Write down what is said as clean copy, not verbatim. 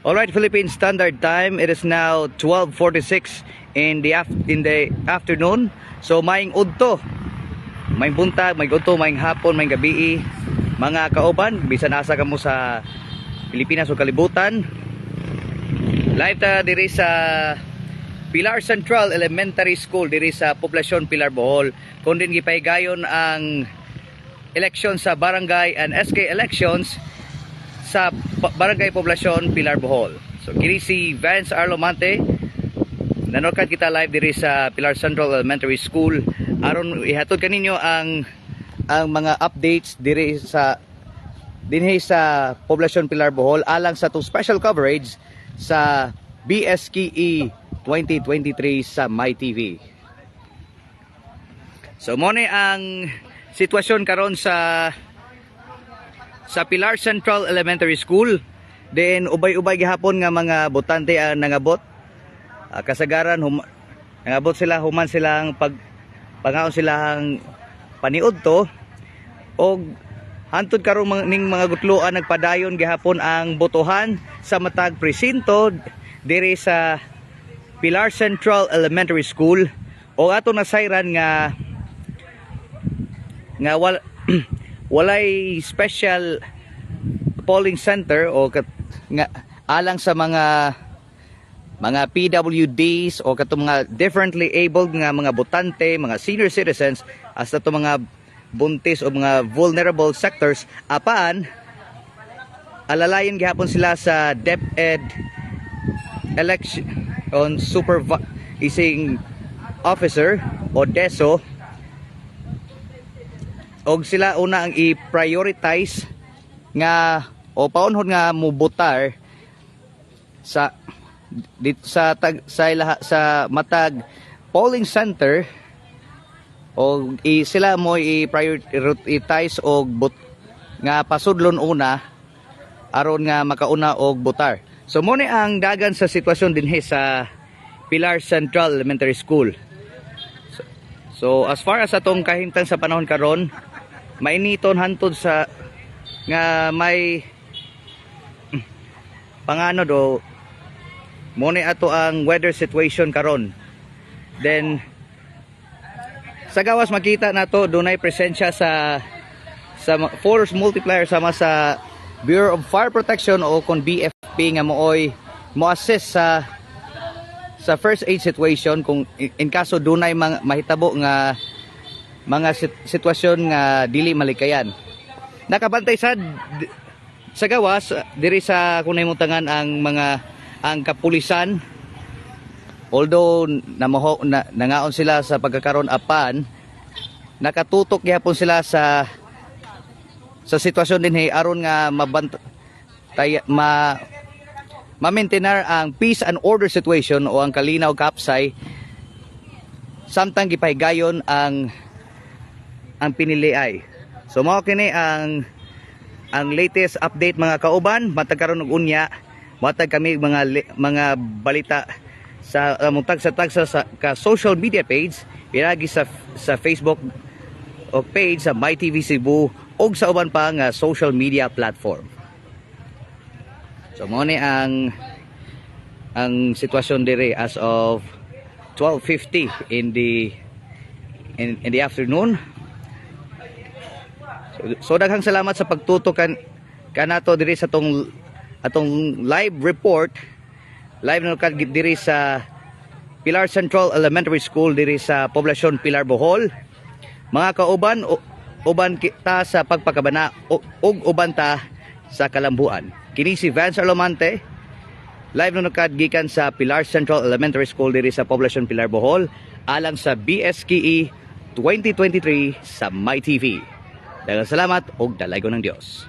Alright, Philippine Standard Time. It is now 12:46 in the afternoon. So maing udto, maing buntag, maing udto, maing hapon, maing gabi, mga kauban, bisan asa kamo sa Pilipinas o kalibutan. Live ta diri sa Pilar Central Elementary School diri sa Poblasyon Pilar Bohol. Kung din gipahigayon ang election sa barangay and SK elections sa Barangay Poblasyon Pilar Bohol. So kini si Vance Arlomante. Nanood kita live diri sa Pilar Central Elementary School aron ihatod kaninyo ang mga updates diri sa dinhi sa Poblasyon Pilar Bohol alang sa to special coverage sa BSKE 2023 sa MyTV. So mo ni ang sitwasyon karon sa Pilar Central Elementary School. Then ubay-ubay gihapon nga mga botante ang nangabot. Kasagaran nangabot sila, human silang pangaon silang paniudto og hantod karon ning mga gutloan nagpadayon gihapon ang botohan sa matag presinto diri sa Pilar Central Elementary School o ato nasayran nga walay special polling center o nga alang sa mga PWDs o katong mga differently abled nga mga botante, mga senior citizens hasta to mga buntis o mga vulnerable sectors apaan alalayan gihapon sila sa DepEd election on supervising officer o DESO. Og sila una ang i-prioritize nga o paunhon nga mubotar sa matag polling center o sila mo i-prioritize og nga pasudlon una aron nga makauna og botar. So mo ni ang dagan sa sitwasyon dinhi sa Pilar Central Elementary School. So as far as atong kahimtang sa panahon karon, mainiton hantod sa nga may pangano do mo ni ato ang weather situation karon. Then sa gawas makita nato dunay presensya sa force multiplier sama sa Bureau of Fire Protection o kon BFP nga mo assist sa first aid situation kung in kaso dunay mahitabo nga mga sitwasyon nga dili malikayan. Nakabantay sa gawas diri sa kunay mutangan ang kapulisan, although nangaon sila sa pagkakaroon apan nakatutok gihapon sila sa sitwasyon dinhi aron nga ma-maintain ang peace and order situation o ang kalinaw kapsay samtang gipahigayon ang piniliay. So mao kini ang latest update mga kauban. Matag karon og unya, matag kami mga balita sa tagsa sa social media page piragi sa Facebook o page sa MyTV Cebu og sa uban pa nga social media platform. So mo ni ang sitwasyon dire as of 12:50 in the afternoon. So daghang salamat sa pagtutok kanato diri sa atong live report. Live na diri sa Pilar Central Elementary School diri sa Poblasyon Pilar Bohol. Mga kauban, uban kita sa pagpakabana ug uban ta sa kalambuan. Kini si Vance Arlomante. Live na gikan sa Pilar Central Elementary School diri sa Poblasyon Pilar Bohol alang sa BSKE 2023 sa MyTV. Daghang salamat og dalagon ng Dios.